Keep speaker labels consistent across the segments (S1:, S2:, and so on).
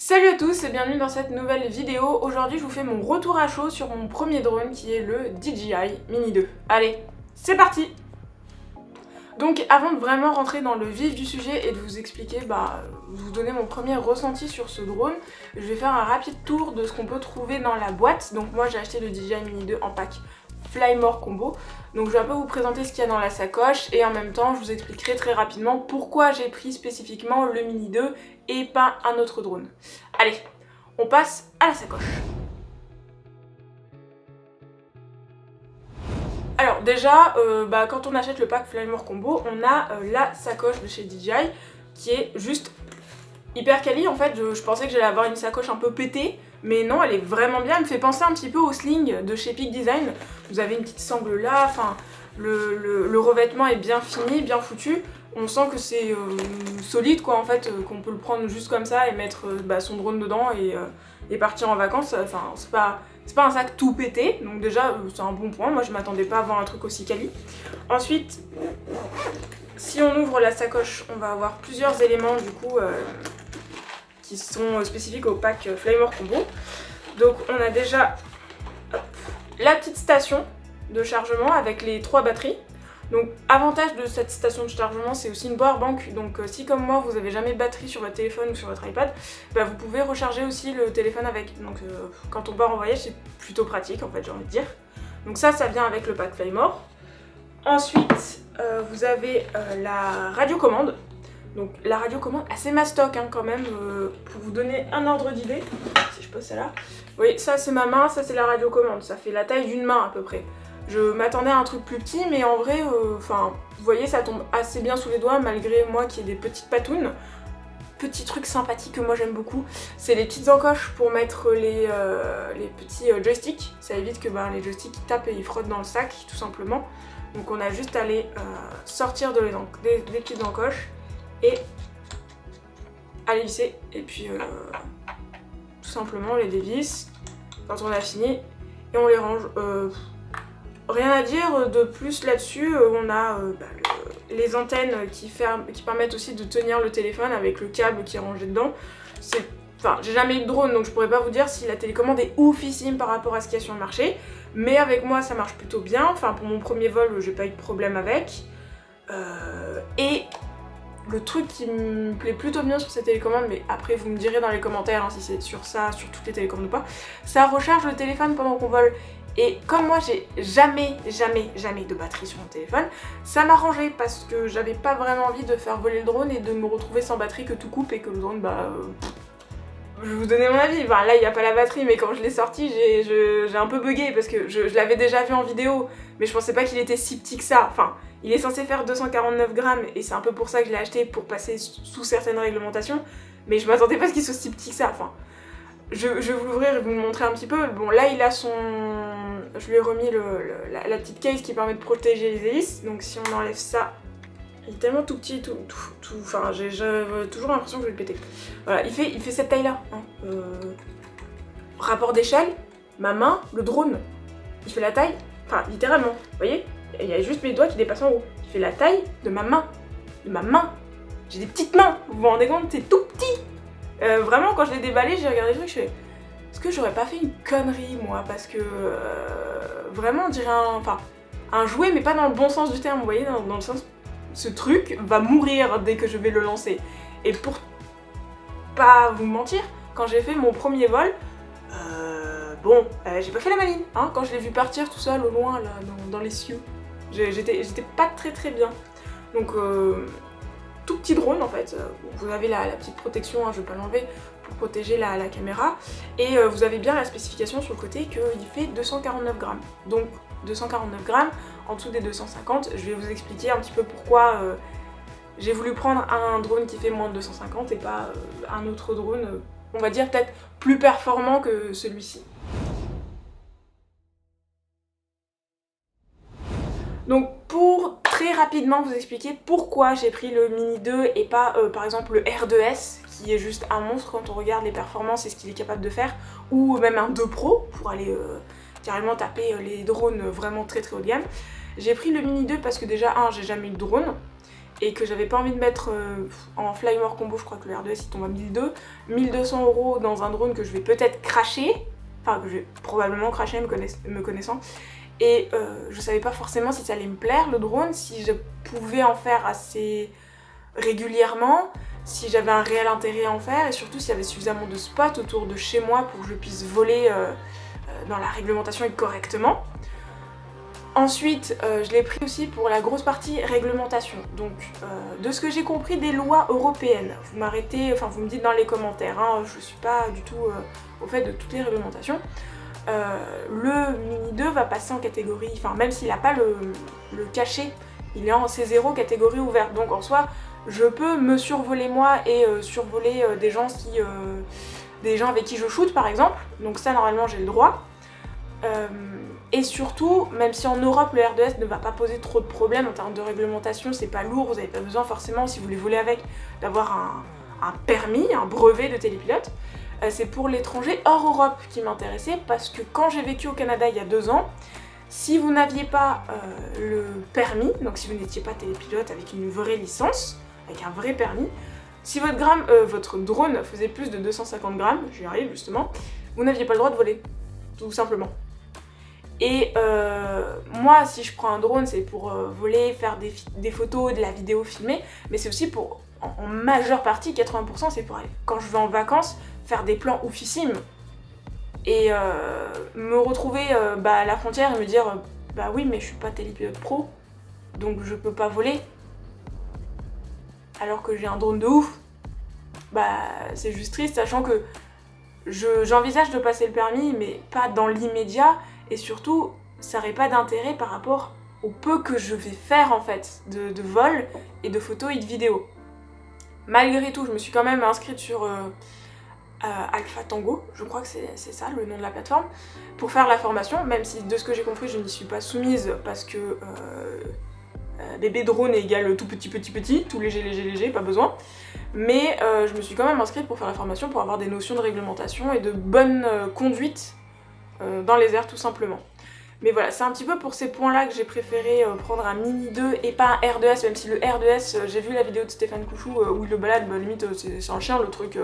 S1: Salut à tous et bienvenue dans cette nouvelle vidéo. Aujourd'hui je vous fais mon retour à chaud sur mon premier drone qui est le DJI Mini 2. Allez, c'est parti! Donc avant de vraiment rentrer dans le vif du sujet et de vous expliquer, vous donner mon premier ressenti sur ce drone, je vais faire un rapide tour de ce qu'on peut trouver dans la boîte. Donc moi j'ai acheté le DJI Mini 2 en pack Fly More Combo. Donc je vais un peu vous présenter ce qu'il y a dans la sacoche et en même temps je vous expliquerai très rapidement pourquoi j'ai pris spécifiquement le Mini 2 et pas un autre drone. Allez, on passe à la sacoche. Alors déjà, quand on achète le pack Fly More Combo, on a la sacoche de chez DJI qui est juste hyper quali. En fait, je pensais que j'allais avoir une sacoche un peu pétée, mais non, elle est vraiment bien. Elle me fait penser un petit peu au sling de chez Peak Design. Vous avez une petite sangle là, enfin, le revêtement est bien fini, bien foutu. On sent que c'est solide quoi en fait, qu'on peut le prendre juste comme ça et mettre son drone dedans et partir en vacances. Enfin, c'est pas un sac tout pété, donc déjà c'est un bon point. Moi je m'attendais pas à avoir un truc aussi quali. Ensuite, si on ouvre la sacoche, on va avoir plusieurs éléments du coup qui sont spécifiques au pack Fly More Combo. Donc on a déjà la petite station de chargement avec les 3 batteries. Donc avantage de cette station de chargement, c'est aussi une powerbank. Donc si comme moi vous avez jamais de batterie sur votre téléphone ou sur votre iPad, vous pouvez recharger aussi le téléphone avec. Donc quand on part en voyage, c'est plutôt pratique en fait, j'ai envie de dire. Donc ça vient avec le pack Fly More. Ensuite vous avez la radiocommande. Donc la radiocommande assez mastoc quand même, pour vous donner un ordre d'idée. Si je pose celle-là. Oui, ça c'est ma main, ça c'est la radiocommande. Ça fait la taille d'une main à peu près. Je m'attendais à un truc plus petit, mais en vrai, vous voyez, ça tombe assez bien sous les doigts, malgré moi qui ai des petites patounes. Petit truc sympathique que moi j'aime beaucoup, c'est les petites encoches pour mettre les petits joysticks. Ça évite que les joysticks ils tapent et ils frottent dans le sac, tout simplement. Donc on a juste à les sortir des petites encoches et à les visser. Et puis tout simplement on les dévisse quand on a fini et on les range. Rien à dire de plus là-dessus, on a les antennes qui permettent aussi de tenir le téléphone avec le câble qui est rangé dedans. J'ai jamais eu de drone donc je pourrais pas vous dire si la télécommande est oufissime par rapport à ce qu'il y a sur le marché. Mais avec moi ça marche plutôt bien, enfin pour mon premier vol j'ai pas eu de problème avec. Et le truc qui me plaît plutôt bien sur cette télécommande, mais après vous me direz dans les commentaires si c'est sur ça, sur toutes les télécommandes ou pas, ça recharge le téléphone pendant qu'on vole. Et comme moi j'ai jamais de batterie sur mon téléphone, ça m'arrangeait parce que j'avais pas vraiment envie de faire voler le drone et de me retrouver sans batterie, que tout coupe et que le drone je vais vous donner mon avis, là il n'y a pas la batterie mais quand je l'ai sorti j'ai un peu bugué parce que je l'avais déjà vu en vidéo mais je pensais pas qu'il était si petit que ça. Enfin, il est censé faire 249 grammes et c'est un peu pour ça que je l'ai acheté, pour passer sous certaines réglementations, mais je m'attendais pas à ce qu'il soit si petit que ça. Enfin, je vais vous l'ouvrir et vous le montrer un petit peu. Bon là il a son... Je lui ai remis la petite case qui permet de protéger les hélices, donc si on enlève ça, il est tellement tout petit, enfin j'ai toujours l'impression que je vais le péter. Voilà, il fait cette taille là. Rapport d'échelle, ma main, le drone, il fait la taille, enfin littéralement, vous voyez, il y a juste mes doigts qui dépassent en haut. Il fait la taille de ma main, J'ai des petites mains, vous vous rendez compte, c'est tout petit. Vraiment quand je l'ai déballé, j'ai regardé le truc, je fais... Est-ce que j'aurais pas fait une connerie moi, parce que vraiment on dirait un jouet mais pas dans le bon sens du terme, vous voyez, dans le sens ce truc va mourir dès que je vais le lancer. Et pour pas vous mentir, quand j'ai fait mon premier vol, j'ai pas fait la maline, quand je l'ai vu partir tout seul au loin là dans les cieux, j'étais pas très bien. Donc tout petit drone en fait, vous avez la petite protection, je vais pas l'enlever, pour protéger la caméra, et vous avez bien la spécification sur le côté qu'il fait 249 grammes. Donc 249 grammes, en dessous des 250, je vais vous expliquer un petit peu pourquoi j'ai voulu prendre un drone qui fait moins de 250 et pas un autre drone, on va dire peut-être plus performant que celui-ci. Donc pour très rapidement vous expliquer pourquoi j'ai pris le Mini 2 et pas par exemple le R2S qui est juste un monstre quand on regarde les performances et ce qu'il est capable de faire, ou même un 2 Pro pour aller carrément taper les drones vraiment très haut de gamme. J'ai pris le Mini 2 parce que déjà j'ai jamais eu de drone, et que j'avais pas envie de mettre en Flymore combo, je crois que le R2S il tombe à 1200, 1200 € dans un drone que je vais peut-être cracher, enfin que je vais probablement cracher me connaissant, et je savais pas forcément si ça allait me plaire le drone, si je pouvais en faire assez régulièrement, si j'avais un réel intérêt à en faire, et surtout s'il y avait suffisamment de spots autour de chez moi pour que je puisse voler dans la réglementation et correctement. Ensuite, je l'ai pris aussi pour la grosse partie réglementation. Donc, de ce que j'ai compris des lois européennes, vous m'arrêtez, enfin vous me dites dans les commentaires, hein, je suis pas du tout au fait de toutes les réglementations. Le Mini 2 va passer en catégorie, enfin même s'il n'a pas le cachet, il est en C0 catégorie ouverte. Donc en soi, je peux me survoler moi et survoler des gens avec qui je shoot par exemple. Donc ça normalement j'ai le droit. Et surtout, même si en Europe le R2S ne va pas poser trop de problèmes en termes de réglementation, c'est pas lourd, vous n'avez pas besoin forcément, si vous voulez voler avec, d'avoir un permis, un brevet de télépilote. C'est pour l'étranger hors Europe qui m'intéressait, parce que quand j'ai vécu au Canada il y a 2 ans, si vous n'aviez pas le permis, donc si vous n'étiez pas télépilote avec une vraie licence, avec un vrai permis, si votre drone faisait plus de 250 grammes, j'y arrive justement, vous n'aviez pas le droit de voler, tout simplement. Et moi, si je prends un drone, c'est pour voler, faire des photos, de la vidéo filmée, mais c'est aussi pour, en majeure partie, 80%, c'est pour aller, quand je vais en vacances, faire des plans oufissimes. Et me retrouver à la frontière et me dire bah oui, mais je suis pas télépilote pro, donc je peux pas voler. Alors que j'ai un drone de ouf, bah c'est juste triste, sachant que j'envisage de passer le permis, mais pas dans l'immédiat. Et surtout, ça n'aurait pas d'intérêt par rapport au peu que je vais faire en fait de vol et de photos et de vidéos. Malgré tout, je me suis quand même inscrite sur Alpha Tango, je crois que c'est ça le nom de la plateforme, pour faire la formation, même si de ce que j'ai compris je n'y suis pas soumise parce que bébé drone égale tout petit, tout léger, pas besoin. Mais je me suis quand même inscrite pour faire la formation, pour avoir des notions de réglementation et de bonne conduite dans les airs tout simplement. Mais voilà, c'est un petit peu pour ces points-là que j'ai préféré prendre un Mini 2 et pas un R2S, même si le R2S, j'ai vu la vidéo de Stéphane Couchou où il le balade, bah, limite c'est un chien, le truc,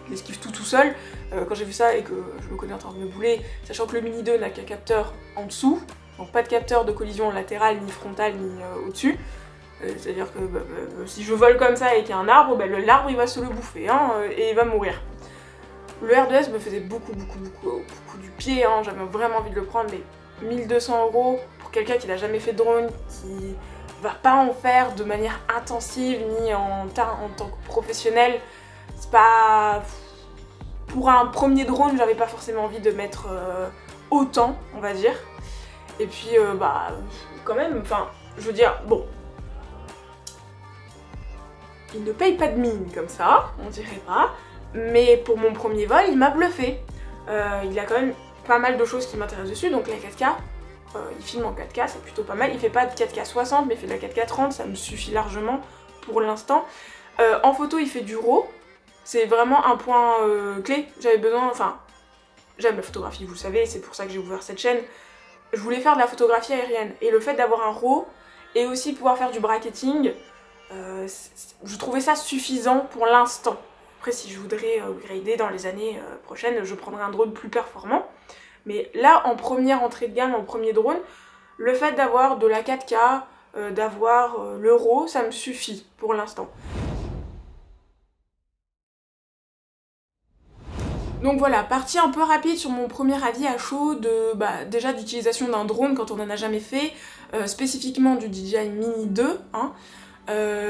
S1: il esquive tout seul. Quand j'ai vu ça et que je me connais en train de me bouler, sachant que le Mini 2 n'a qu'un capteur en dessous, donc pas de capteur de collision latérale, ni frontale, ni au-dessus. C'est-à-dire que si je vole comme ça et qu'il y a un arbre, bah, l'arbre il va se le bouffer hein, et il va mourir. Le R2S me faisait beaucoup du pied, hein, j'avais vraiment envie de le prendre, mais 1200 € pour quelqu'un qui n'a jamais fait de drone, qui va pas en faire de manière intensive ni en tant que professionnel, c'est pas... Pour un premier drone, j'avais pas forcément envie de mettre autant, on va dire. Et puis, bah, quand même, enfin, je veux dire, bon... Il ne paye pas de mine comme ça, on dirait pas, mais pour mon premier vol, il m'a bluffé. Il a quand même pas mal de choses qui m'intéressent dessus, donc la 4K, il filme en 4K, c'est plutôt pas mal. Il fait pas de 4K 60, mais il fait de la 4K 30, ça me suffit largement pour l'instant. En photo, il fait du RAW, c'est vraiment un point clé. J'avais besoin, enfin, j'aime la photographie, vous le savez, c'est pour ça que j'ai ouvert cette chaîne. Je voulais faire de la photographie aérienne, et le fait d'avoir un RAW, et aussi pouvoir faire du bracketing, je trouvais ça suffisant pour l'instant. Après, si je voudrais upgrader dans les années prochaines, je prendrai un drone plus performant. Mais là, en première entrée de gamme, en premier drone, le fait d'avoir de la 4K, d'avoir le RAW, ça me suffit pour l'instant. Donc voilà, partie un peu rapide sur mon premier avis à chaud déjà d'utilisation d'un drone quand on n'en a jamais fait, spécifiquement du DJI Mini 2. Hein.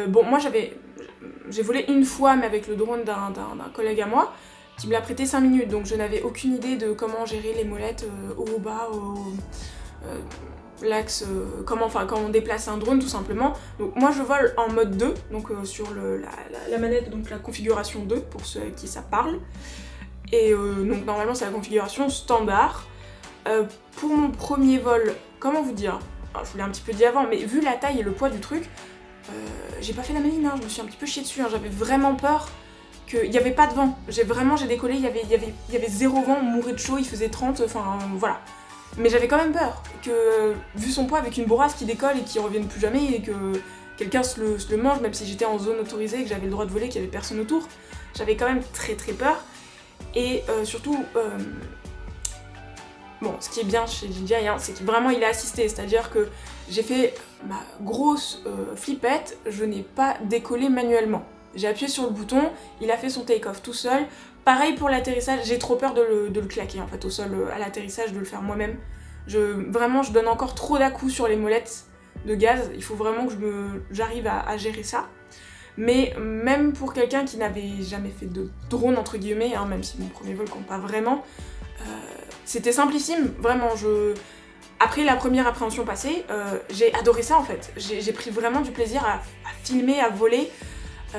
S1: Bon, moi j'ai volé une fois, mais avec le drone d'un collègue à moi, qui me l'a prêté 5 minutes, donc je n'avais aucune idée de comment gérer les molettes haut ou bas, l'axe, comment on déplace un drone tout simplement. Donc moi je vole en mode 2, donc sur la manette, donc la configuration 2 pour ceux à qui ça parle. Et donc normalement c'est la configuration standard. Pour mon premier vol, comment vous dire, alors, je vous l'ai un petit peu dit avant, mais vu la taille et le poids du truc, j'ai pas fait la maline, hein, je me suis un petit peu chiée dessus, hein, j'avais vraiment peur qu'il n'y avait pas de vent. J'ai décollé, il y avait zéro vent, on mourait de chaud, il faisait 30, enfin voilà. Mais j'avais quand même peur que, vu son poids avec une bourrasque qui décolle et qui revienne plus jamais, et que quelqu'un se le mange, même si j'étais en zone autorisée et que j'avais le droit de voler, qu'il y avait personne autour. J'avais quand même très peur. Et surtout, bon, ce qui est bien chez DJI, hein, c'est que vraiment il est assisté, c'est-à-dire que j'ai fait ma grosse flippette, je n'ai pas décollé manuellement. J'ai appuyé sur le bouton, il a fait son take-off tout seul. Pareil pour l'atterrissage, j'ai trop peur de le claquer en fait au sol à l'atterrissage, de le faire moi-même. Vraiment, je donne encore trop d'à-coups sur les molettes de gaz, il faut vraiment que j'arrive à gérer ça. Mais même pour quelqu'un qui n'avait jamais fait de drone entre guillemets, hein, même si mon premier vol compte pas vraiment, c'était simplissime, vraiment. Après la première appréhension passée, j'ai adoré ça en fait. J'ai pris vraiment du plaisir à filmer, à voler,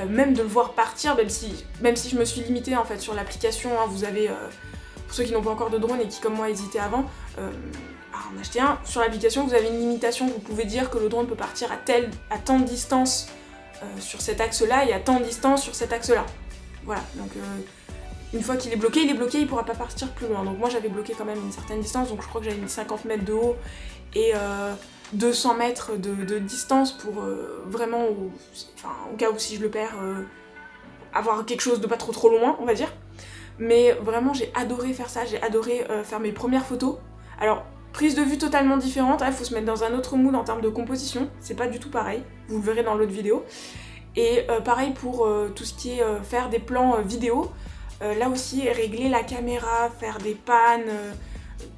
S1: même de le voir partir, même si je me suis limitée en fait sur l'application. Hein, vous avez, pour ceux qui n'ont pas encore de drone et qui comme moi hésitaient avant, à en acheter un, sur l'application vous avez une limitation, vous pouvez dire que le drone peut partir à tant de distance sur cet axe-là et à tant de distance sur cet axe-là. Voilà, donc une fois qu'il est bloqué, il pourra pas partir plus loin. Donc moi j'avais bloqué quand même une certaine distance, donc je crois que j'avais mis 50 mètres de haut et 200 mètres de distance pour vraiment, au cas où si je le perds, avoir quelque chose de pas trop loin, on va dire. Mais vraiment j'ai adoré faire ça, j'ai adoré faire mes premières photos. Alors, prise de vue totalement différente, il faut se mettre dans un autre mood en termes de composition, c'est pas du tout pareil, vous le verrez dans l'autre vidéo. Et pareil pour tout ce qui est faire des plans vidéo, là aussi régler la caméra, faire des pannes,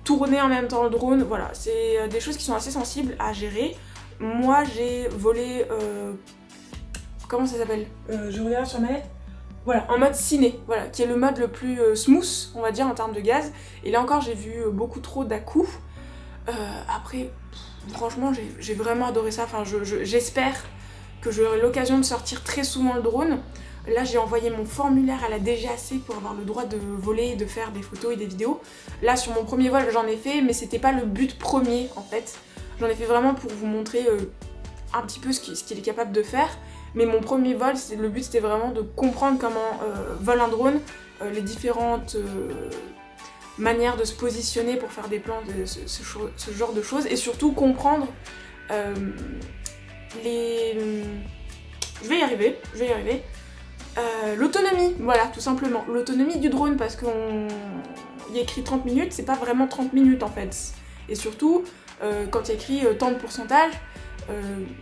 S1: tourner en même temps le drone, voilà, c'est des choses qui sont assez sensibles à gérer. Moi j'ai volé, comment ça s'appelle, je regarde sur ma manette. Voilà, en mode ciné, voilà, qui est le mode le plus smooth, on va dire, en termes de gaz. Et là encore, j'ai vu beaucoup trop d'à-coups. Après, franchement, j'ai vraiment adoré ça. Enfin, j'espère que j'aurai l'occasion de sortir très souvent le drone. Là, j'ai envoyé mon formulaire à la DGAC pour avoir le droit de voler et de faire des photos et des vidéos. Là, sur mon premier vol, j'en ai fait, mais c'était pas le but premier, en fait. J'en ai fait vraiment pour vous montrer un petit peu ce qu'il est capable de faire. Mais mon premier vol, le but c'était vraiment de comprendre comment vole un drone, les différentes manières de se positionner pour faire des plans, ce genre de choses, et surtout comprendre je vais y arriver, l'autonomie, voilà, tout simplement. L'autonomie du drone, parce qu'il y a écrit 30 minutes, c'est pas vraiment 30 minutes en fait. Et surtout, quand il y a écrit tant de pourcentage,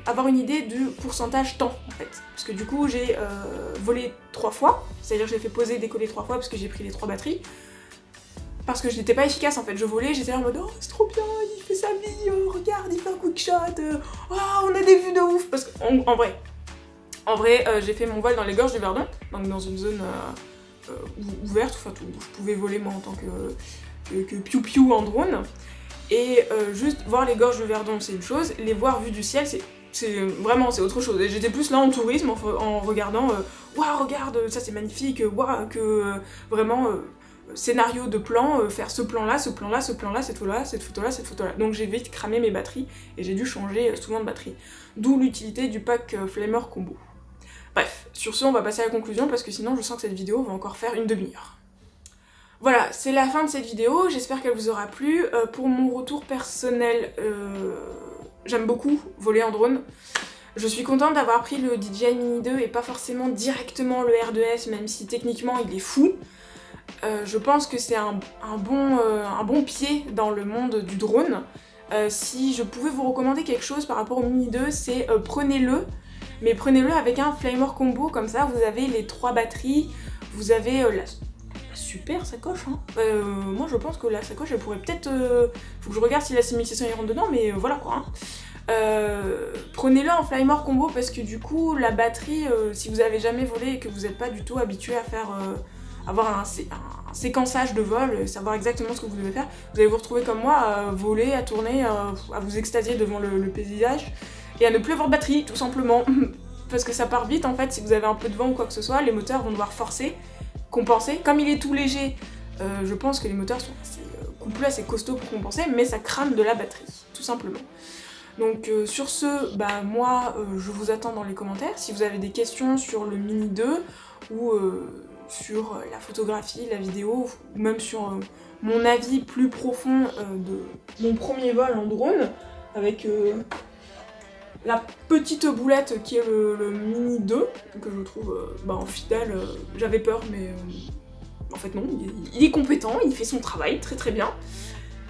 S1: avoir une idée du pourcentage temps en fait, parce que du coup j'ai volé 3 fois, c'est-à-dire que je l'ai fait poser et décoller 3 fois parce que j'ai pris les 3 batteries, parce que je n'étais pas efficace en fait, je volais, j'étais là en mode oh c'est trop bien, il fait sa vie, regarde il fait un quick shot, oh on a des vues de ouf, parce qu'en vrai, j'ai fait mon vol dans les gorges du Verdon, donc dans une zone ouverte, enfin où je pouvais voler moi en tant que piou-piou en drone. Et juste voir les gorges de Verdon c'est une chose, les voir vues du ciel c'est vraiment c'est autre chose. Et j'étais plus là en tourisme en regardant waouh regarde ça c'est magnifique, waouh que vraiment scénario de plan, faire ce plan là, ce plan là, ce plan là, cette photo là, cette photo là, cette photo là. Donc j'ai vite cramé mes batteries et j'ai dû changer souvent de batterie. D'où l'utilité du pack Flamer Combo. Bref, sur ce on va passer à la conclusion parce que sinon je sens que cette vidéo va encore faire une demi-heure. Voilà, c'est la fin de cette vidéo, j'espère qu'elle vous aura plu. Pour mon retour personnel, j'aime beaucoup voler en drone. Je suis contente d'avoir pris le DJI Mini 2 et pas forcément directement le R2S, même si techniquement il est fou. Je pense que c'est un bon pied dans le monde du drone. Si je pouvais vous recommander quelque chose par rapport au Mini 2, c'est prenez-le, mais prenez-le avec un Flamer Combo, comme ça vous avez les 3 batteries, vous avez la super sacoche, hein. Moi je pense que la sacoche elle pourrait peut-être... faut que je regarde si la 6600 y rentre dedans, mais voilà quoi. Hein. Prenez-le en Flamer Combo parce que du coup la batterie, si vous avez jamais volé et que vous n'êtes pas du tout habitué à faire... avoir un séquençage de vol, savoir exactement ce que vous devez faire, vous allez vous retrouver comme moi à voler, à tourner, à vous extasier devant le paysage et à ne plus avoir de batterie tout simplement. Parce que ça part vite en fait, si vous avez un peu de vent ou quoi que ce soit, les moteurs vont devoir forcer, compenser. Comme il est tout léger, je pense que les moteurs sont assez couplés, assez costauds pour compenser, mais ça crame de la batterie, tout simplement. Donc sur ce, bah moi je vous attends dans les commentaires. Si vous avez des questions sur le Mini 2 ou sur la photographie, la vidéo, ou même sur mon avis plus profond de mon premier vol en drone, avec la petite boulette qui est le mini 2, que je trouve en fidèle, j'avais peur mais en fait non, il est compétent, il fait son travail très très bien.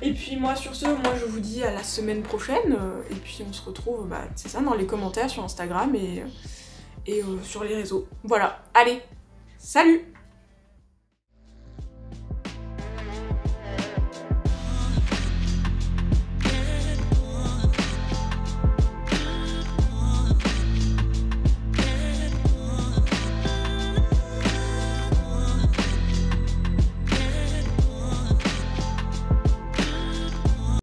S1: Et puis moi sur ce, moi je vous dis à la semaine prochaine, et puis on se retrouve, c'est ça, dans les commentaires sur Instagram et sur les réseaux. Voilà, allez, salut!